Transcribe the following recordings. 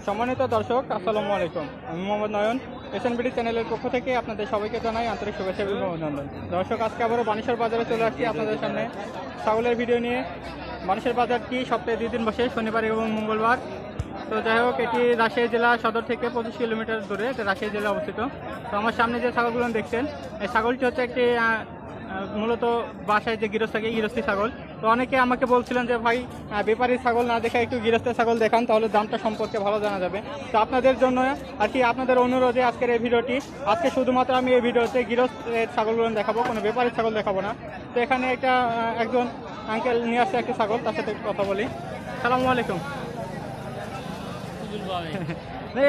সম্মানিত দর্শক, আসসালামু আলাইকুম। আমি মোহাম্মদ নয়ন, এসএনবিডি চ্যানেলের পক্ষ থেকে আপনাদের সবাইকে জানাই আন্তরিক শুভেচ্ছা এবং অভিনন্দন। দর্শক, আজকে আবারও বানেশ্বর বাজারে চলে আসছি আপনাদের সামনে ছাগলের ভিডিও নিয়ে। বানেশ্বর বাজারটি সপ্তাহে 2 দিন বসে, শনিবার এবং মঙ্গলবার। তো যাই হোক, এটি রাজশাহী জেলা সদর থেকে 25 কিলোমিটার দূরে, এটা রাজশাহী জেলা অবস্থিত। তো আমার সামনে যে ছাগলগুলো দেখছেন, এই ছাগলটি হচ্ছে একটি মূলত বাসায় যে গৃহস্থী ছাগল। তো অনেকে আমাকে বলছিলেন যে ভাই, ব্যাপারী ছাগল না দেখে একটু গৃহস্থী ছাগল দেখান, তাহলে দামটা সম্পর্কে ভালো জানা যাবে। তো আপনাদের জন্য আর কি, আপনাদের অনুরোধে আজকের এই ভিডিওটি। আজকে শুধুমাত্র আমি এই ভিডিওতে গৃহস্থের ছাগলগুলো দেখাবো, কোনো ব্যাপারী ছাগল দেখাবো না। তো এখানে একজন আঙ্কেল নিয়ে আসছে একটি ছাগল, তার সাথে একটু কথা বলি। সালামু আলাইকুম।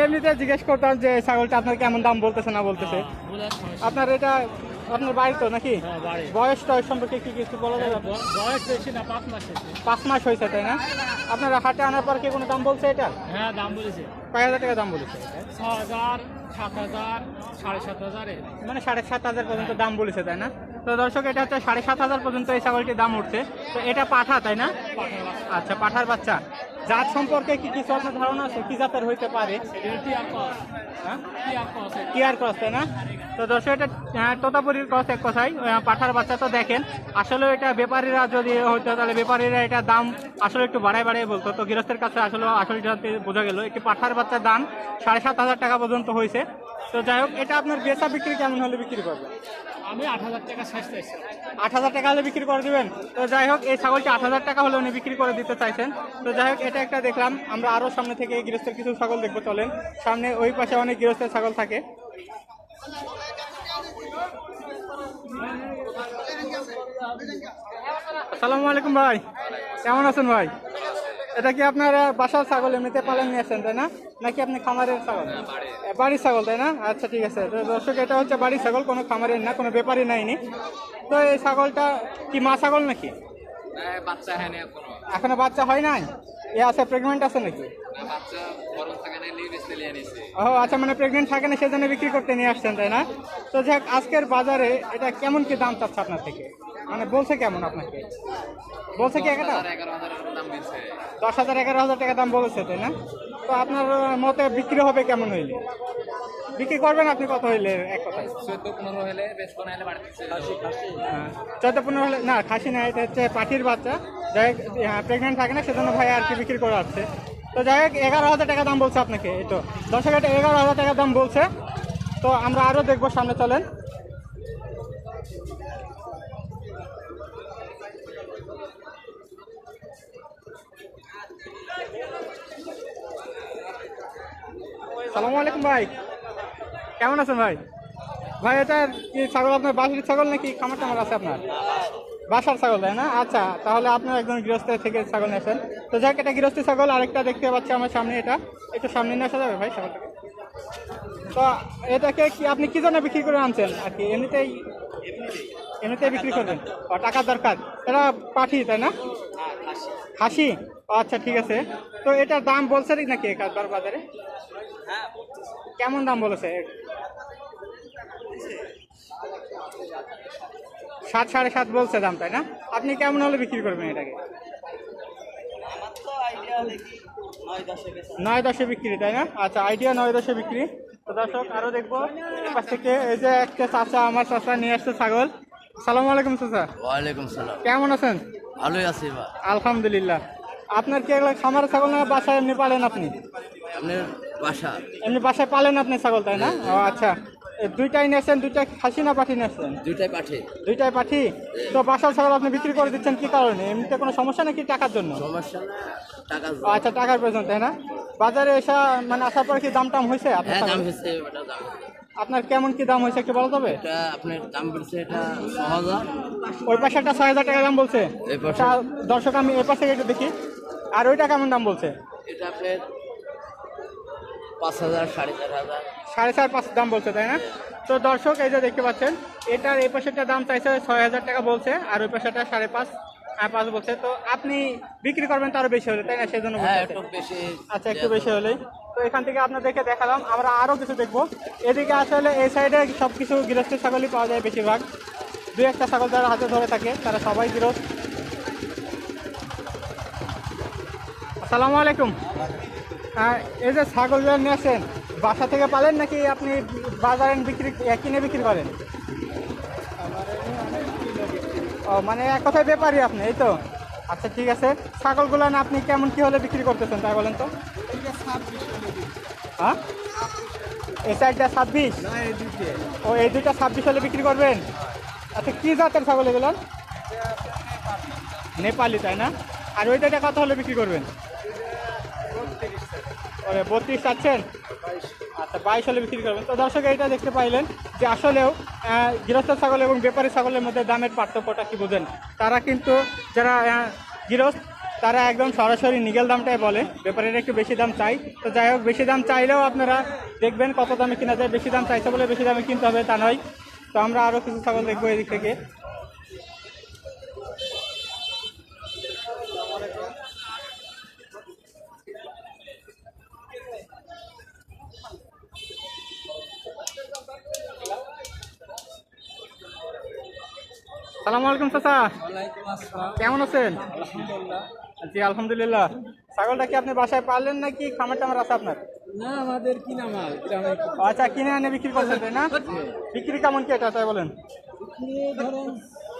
এমনিতে জিজ্ঞেস করতাম যে ছাগলটা আপনার কেমন দাম বলতেছে না বলতেছে। আপনার এটা আপনার বাড়ি তো নাকি? বয়স টয়স সম্পর্কে কি কিছু বলা যাবে? বয়স বেশি না, 5 মাস হয়েছে। 5 মাস হয়েছে, তাই না? আপনারা হাটে আনার পর কি কোনো দাম বলছে এটা? হ্যাঁ, দাম বলেছে। কয় হাজার টাকা দাম বলেছে? 6,000, 7,000, 7,500 মানে 7,500 পর্যন্ত দাম বলেছে, তাই না? তো দর্শক, এটা হচ্ছে 7,500 পর্যন্ত এই ছাগলটির দাম উঠছে। তো এটা পাঠা, তাই না? আচ্ছা, পাঠার বাচ্চা। জাত সম্পর্কে কি কিছু আপনার ধারণা আছে, কি জাতের হইতে পারে? কি আর ক্রস, তাই না? তো দর্শক, এটা তোতাপুরির ক্রস এক কথায়, পাঠার বাচ্চা। তো দেখেন, আসলে এটা ব্যাপারীরা যদি হইতো, তাহলে ব্যাপারীরা এটা দাম আসলে একটু বাড়ায় বলতো। তো গৃহস্থের কাছে আসলে বোঝা গেল একটি পাঠার বাচ্চার দাম 7,500 টাকা পর্যন্ত হয়েছে। তো যাই হোক, এটা আপনার বেচা বিক্রি কেমন হলে বিক্রি করবে? আমি 8,000 টাকা সাইজ 8,000 টাকা হলে বিক্রি করে দিবেন। তো যাই হোক, এই ছাগলটি 8,000 টাকা হলে উনি বিক্রি করে দিতে চাইছেন। তো যাই হোক, এটা একটা দেখলাম। আমরা আরও সামনে থেকে গৃহস্থের কিছু ছাগল দেখবো, চলেন। সামনে ওই পাশে অনেক গৃহস্থের ছাগল থাকে। আসসালামু আলাইকুম ভাই, কেমন আছেন ভাই? এটা কি আপনার বাসার ছাগল, এমনিতে পালন নিয়ে আসছেন, তাই না? নাকি আপনি খামারের ছাগল? বাড়ির ছাগল, তাই না? আচ্ছা, ঠিক আছে। তো দর্শক, এটা হচ্ছে বাড়ির ছাগল, কোনো খামারের না, কোনো ব্যাপারই নাইনি। তো এই ছাগলটা কি মা ছাগল নাকি? এখনো বাচ্চা হয় নাই? এ আছে, প্রেগনেন্ট আছে নাকি? ও আচ্ছা, মানে প্রেগনেন্ট থাকে না, সেজন্য বিক্রি করতে নিয়ে আসছেন, তাই না? তো যাক, আজকের বাজারে এটা কেমন কি দাম চাচ্ছে আপনার থেকে? মানে বলছে কেমন আপনাকে? বলছে কি একটা 10,000 11,000 টাকা দাম বলেছে, তাই না? তো আপনার মতে বিক্রি হবে কেমন হইলে? বিক্রি করবেন আপনি কত হইলে? এক কথায় 14-15 হলে বেশ কোনাইলে বাড়তে 14-15 হলে না, খাসি না, এটা হচ্ছে পাখির বাচ্চা। যাই হোক, প্রেগনেন্ট থাকে না, সেজন্য ভাই আর কি বিক্রি করে আসছে। তো যাই হোক, 11,000 টাকা দাম বলছে আপনাকে। এই তো দর্শক, এটা 11,000 টাকা দাম বলছে। তো আমরা আরও দেখবো, সামনে চলেন। সালামু আলাইকুম ভাই, কেমন আছেন ভাই? ভাই, এটা কি ছাগল আপনার বাসার ছাগল নাকি খামার টামার আছে আপনার? বাসার ছাগল, তাই না? আচ্ছা, তাহলে আপনার একজন গৃহস্থ থেকে ছাগল নিয়েছেন। তো যাক, এটা গৃহস্থী ছাগল। আরেকটা দেখতে পাচ্ছি আমার সামনে, এটা একটু সামনে নিয়ে আসা যাবে ভাই ছাগলটাকে? তো এটাকে কি আপনি কি জন্য বিক্রি করে আনছেন আর কি? এমনিতেই বিক্রি করবেন? টাকার দরকার। এটা পাঠি, তাই না? খাসি। আচ্ছা, ঠিক আছে। তো এটার দাম বলছে নাকি একবার বাজারে? কেমন দাম বলেছে? 7, 7.5 বলছে দাম, তাই না? আপনি কেমন হলে বিক্রি করবেন এটাকে? 9-10 বিক্রি, তাই না? আচ্ছা, আইডিয়া 9-10 বিক্রি। তো দর্শক, আরো দেখবো এপাশ থেকে। এই যে একটা চাচা, আমার চাচা নিয়ে আসছে ছাগল। সালাম আলাইকুম চাচা। ওয়ালাইকুম সালাম। কেমন আছেন? ভালোই আছি বা। আলহামদুলিল্লাহ। আপনার কি এগুলো খামারের ছাগল না বাসায় এমনি পালেন আপনি? আপনার বাসা? এমনি বাসায় পালেন আপনি ছাগল, তাই না? ও আচ্ছা, দুইটাই নিয়েছেন? দুইটা খাসি না পাঠি নিয়েছেন? দুইটাই পাঠে। দুইটাই পাঠি। তো বাসার ছাগল আপনি বিক্রি করে দিচ্ছেন কি কারণে? এমনিতে কোনো সমস্যা নাকি টাকার জন্য? সমস্যা না, টাকা। আচ্ছা, টাকার প্রয়োজন, তাই না? বাজারে মানে আসার পর কি দাম টাম হয়েছে আপনার? হ্যাঁ, দাম হয়েছে, ওটা দাম। আপনার কেমন কি দাম হয়েছে একটু বলা যাবে? এটা আপনার দাম বলছে এটা 6,000। ওই পাশে একটা 6,000 টাকা দাম বলছে। এই পাশে? দর্শক, আমি এই পাশে একটু দেখি। আর ওইটা কেমন দাম বলছে? এটা আপনার 5,000, 4,500। 5.5 দাম বলছে, তাই না? তো দর্শক, এই যে দেখতে পাচ্ছেন, এটার এই পাশেটা দাম চাইছে 6,000 টাকা বলছে, আর ওই পাশেটা 5.5 বলছে। তো আপনি বিক্রি করবেন তারও বেশি হলে, তাই না? সেজন্য হ্যাঁ, বলছে। একটু বেশি। আচ্ছা, একটু বেশি হলেই। তো এখান থেকে আপনাদেরকে দেখালাম, আমরা আরও কিছু দেখবো। এদিকে আসলে এই সাইডে সব কিছু গৃহস্থ ছাগলই পাওয়া যায় বেশিরভাগ। 2-1টা ছাগল যারা হাতে ধরে থাকে, তারা সবাই গৃহস্থ। আসসালামু আলাইকুম। এই যে ছাগলগুলো নিয়ে আসেন বাসা থেকে পালেন নাকি আপনি বাজারে কিনে বিক্রি করেন? ও মানে এক কথায় ব্যাপারী আপনি, এই তো। আচ্ছা ঠিক আছে, ছাগলগুলো না আপনি কেমন কি হলে বিক্রি করতেছেন তাই বলেন তো? হ্যাঁ, এই সাইডটা 26, ও এই দুইটা 26 হলে বিক্রি করবেন। আচ্ছা কি জাতের ছাগল এগুলো? নেপালি তাই না? আর ওই দুইটা কত হলে বিক্রি করবেন? ওরে 32 চাচ্ছেন? আচ্ছা 22 হলে বিক্রি করবেন। তো দর্শক এইটা দেখতে পাইলেন যে আসলেও গৃহস্থ ছাগল এবং ব্যাপারী ছাগলের মধ্যে দামের পার্থক্যটা কি বোঝেন। তারা কিন্তু যারা গৃহস্থ তারা একদম সরাসরি নিগেল দামটাই বলে, ব্যাপারীরা একটু বেশি দাম চাই। তো যাই হোক, বেশি দাম চাইলেও আপনারা দেখবেন কত দামে কিনা যায়। বেশি দাম চাইছে বলে বেশি দামে কিনতে হবে তা নয়। তো আমরা আরও কিছু ছাগল দেখবো এদিক থেকে। সালামু আলাইকুম চাচা, কেমন আছেন? জি আলহামদুলিল্লাহ। ছাগলটা কি আপনি বাসায় পাললেন নাকি খামার টামার আছে আপনার? না, আমাদের কিনা মাল। আচ্ছা কিনে এনে বিক্রি করছেন তাই না? বিক্রি কেমন কি এটা তাই বলেন? ধরেন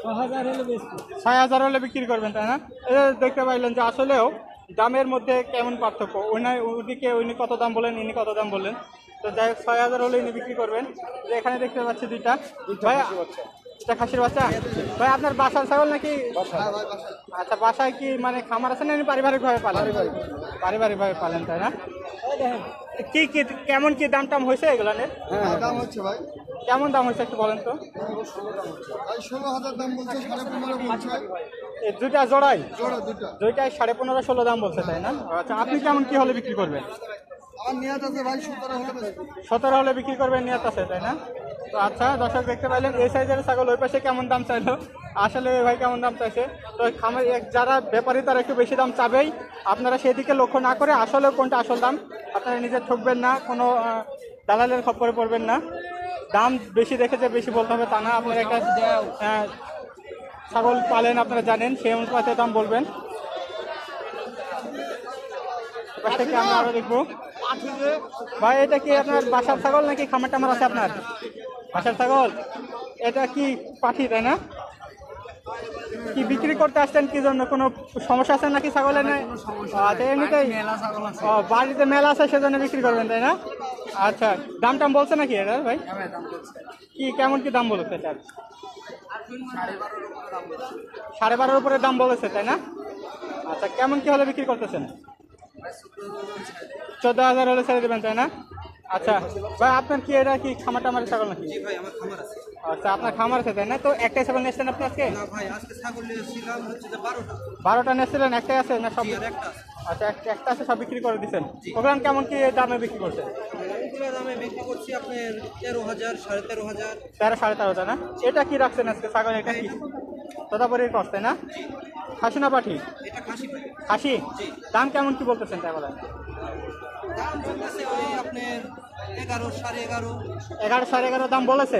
6000 হলে বেশি। 6000 হলে বিক্রি করবেন তাই না? এটা দেখতে পাইলেন যে আসলেও দামের মধ্যে কেমন পার্থক্য। ওইদিকে উনি কত দাম বলেন, ইনি কত দাম বললেন। তো যাই হোক 6000 হলে ইনি বিক্রি করবেন। যে এখানে দেখতে পাচ্ছি দুইটা ভাই, এটা খাসির বাচ্চা ভাই। আপনার বাসার ছাগল নাকি? আচ্ছা বাসায় কি মানে খামার আছে না পারিবারিকভাবে পালেন? পারিবারিকভাবে পালেন তাই না? কি কি কেমন কি দাম টাম হয়েছে এগুলানের? দাম হচ্ছে ভাই, কেমন দাম হয়েছে একটু বলেন তো? ভাই 16,000 দাম বলছে, 15.5 বলছে। এই দুইটা জোড়াই? জোড়া দুটা। দুইটাই 15.5-16 দাম বলছে তাই না? আচ্ছা আপনি কেমন কি হলে বিক্রি করবেন? আমার নিয়াত আছে ভাই 17 হলে বেশি। 17 হলে বিক্রি করবেন নিয়ত আছে তাই না? তো আচ্ছা দর্শক দেখতে পাইলেন এই সাইজের ছাগল ওই পাশে কেমন দাম চাইলো, আসলে ভাই কেমন দাম চাইছে। তো খামার যারা ব্যাপারী তারা একটু বেশি দাম চাবেই। আপনারা সেদিকে লক্ষ্য না করে আসলে কোনটা আসল দাম আপনারা নিজে ঠকবেন না, কোনো দালালের খপ্পরে পড়বেন না। দাম বেশি দেখে যে বেশি বলতে হবে তা না। আপনারা একটা ছাগল পালেন আপনারা জানেন, সেই অনুপাতে দাম বলবেন। এবার থেকে আমরা আরো দেখবো। ভাই এটা কি আপনার বাসার ছাগল নাকি খামার টামার আছে আপনার? বাসার ছাগল। এটা কি পাঠি তাই না? কি বিক্রি করতে আসছেন কি জন্য, কোনো সমস্যা আছে নাকি ছাগলের? নাই আচ্ছা এমনিতেই ও বাড়িতে মেলা আছে সেজন্য বিক্রি করবেন তাই না? আচ্ছা দাম টাম বলছে নাকি এটা ভাই? কি কেমন কি দাম বলেছে এটা? 12.5 উপরে দাম বলেছে তাই না? আচ্ছা কেমন কি হলে বিক্রি করতেছেন? 14,000 হলে ছেড়ে দেবেন তাই না? আচ্ছা ভাই আপনার কি এটা কি খামার টামার ছাগল নাকি? ভাই আমার খামার আছে। আচ্ছা আপনার খামার আছে তাই না? তো একটাই ছাগল নিয়েছেন আপনি আজকে? না ভাই, আজকে ছাগল নিয়েছিলাম হচ্ছে যে 12টা। 12টা নিয়েছিলেন, একটাই আছে না সব? একটা আছে। আচ্ছা একটা আছে, সব বিক্রি করে দিচ্ছেন। ওগুলো কেমন কি দামে বিক্রি করছেন? এগুলো দামে বিক্রি করছি আপনার 13,000, 13,500। 13-13.5 তাই না? এটা কি রাখছেন আজকে ছাগল? এটা কি তোতাপুরির কষ্ট তাই না? খাসি না পাঠি? এটা খাসি ভাই। খাসি। দাম কেমন কি বলতেছেন তাই বলেন? দাম চলতেছে ওই আপনার 11, 11.5। 11-11.5 দাম বলেছে।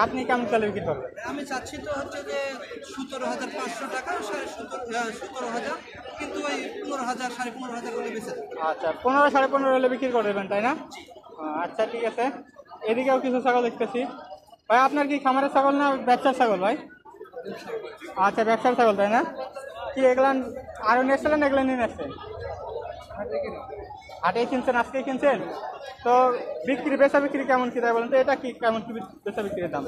আপনি কেমন চলে বিক্রি করবেন? আমি চাচ্ছি তো হচ্ছে যে 17,500 টাকা, 17,000, কিন্তু ওই 15,000, 15,500 করে বেঁচে দেবো। আচ্ছা 15-15.5 হলে বিক্রি করে দেবেন তাই না? আচ্ছা ঠিক আছে। এদিকেও কিছু ছাগল দেখতেছি ভাই। আপনার কি খামারের ছাগল না ব্যবসার ছাগল ভাই? আচ্ছা ব্যবসার ছাগল তাই না? কি এগুলান আরও নিয়েছিলেন, এগুলো নিয়ে আসছেন? হাটেই কিনছেন, আজকেই কিনছেন? তো বিক্রি বেচা বিক্রি কেমন কি তাই বলেন তো? এটা কি কেমন কি বেচা বিক্রির দাম?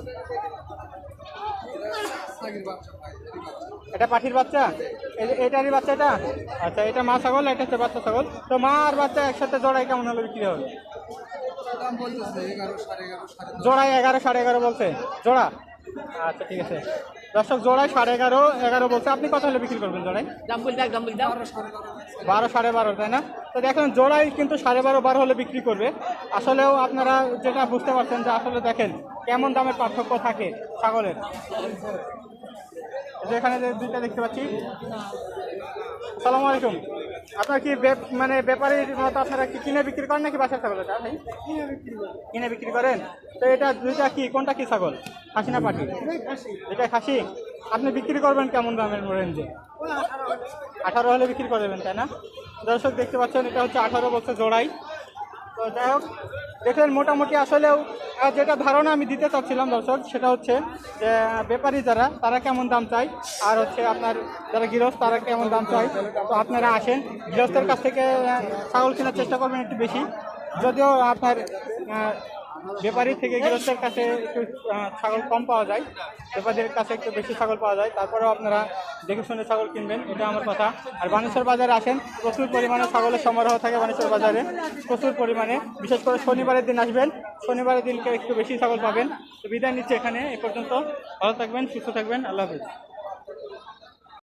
এটা পাখির বাচ্চা, এটারই বাচ্চা এটা? আচ্ছা এটা মা ছাগল, এটা হচ্ছে বাচ্চা ছাগল। তো মা আর বাচ্চা একসাথে জোড়াই কেমন হলে বিক্রি হবে? জোড়াই 11-11.5 বলছে জোড়া। আচ্ছা ঠিক আছে দর্শক, জোড়ায় 11.5 বলছে। আপনি কত হলে বিক্রি করবেন জোড়ায়? দাম বলি দাম বলি দাম 12-12.5 তাই না? তো দেখেন জোড়াই কিন্তু 12.5 হলে বিক্রি করবে। আসলেও আপনারা যেটা বুঝতে পারছেন যে আসলে দেখেন কেমন দামের পার্থক্য থাকে ছাগলের। যেখানে যে দুইটা দেখতে পাচ্ছি। আসসালামু আলাইকুম। আপনার কি মানে ব্যাপারীর মতো আপনারা কি কিনে বিক্রি করেন নাকি বাসার ছাগল? এটা ভাই কিনে বিক্রি করেন। তো এটা দুইটা কি, কোনটা কি ছাগল, খাসি না পাঠি? এটা খাসি। আপনি বিক্রি করবেন কেমন দামের রেঞ্জে? 18 হলে বিক্রি করে দেবেন তাই না? দর্শক দেখতে পাচ্ছেন এটা হচ্ছে 18 বছর জোড়াই। তো যাই হোক দেখলেন মোটামুটি আসলেও যেটা ধারণা আমি দিতে চাচ্ছিলাম দর্শক সেটা হচ্ছে যে ব্যাপারী যারা তারা কেমন দাম চায় আর হচ্ছে আপনার যারা গৃহস্থ তারা কেমন দাম চায়। তো আপনারা আসেন গৃহস্থের কাছ থেকে ছাগল কেনার চেষ্টা করবেন একটু বেশি, যদিও আপনার ব্যাপারী থেকে গৃহস্থের কাছে একটু ছাগল কম পাওয়া যায়, ব্যাপারীদের কাছে একটু বেশি ছাগল পাওয়া যায়। তারপরেও আপনারা দেখে শুনে ছাগল কিনবেন, এটা আমার কথা। আর বানেশ্বর বাজারে আসেন, প্রচুর পরিমাণে ছাগলের সমারোহ থাকে বানেশ্বর বাজারে, প্রচুর পরিমাণে। বিশেষ করে শনিবারের দিন আসবেন, শনিবারের দিনকে একটু বেশি ছাগল পাবেন। তো বিদায় নিচ্ছে এখানে, এ পর্যন্ত। ভালো থাকবেন, সুস্থ থাকবেন, আল্লাহ হাফিজ।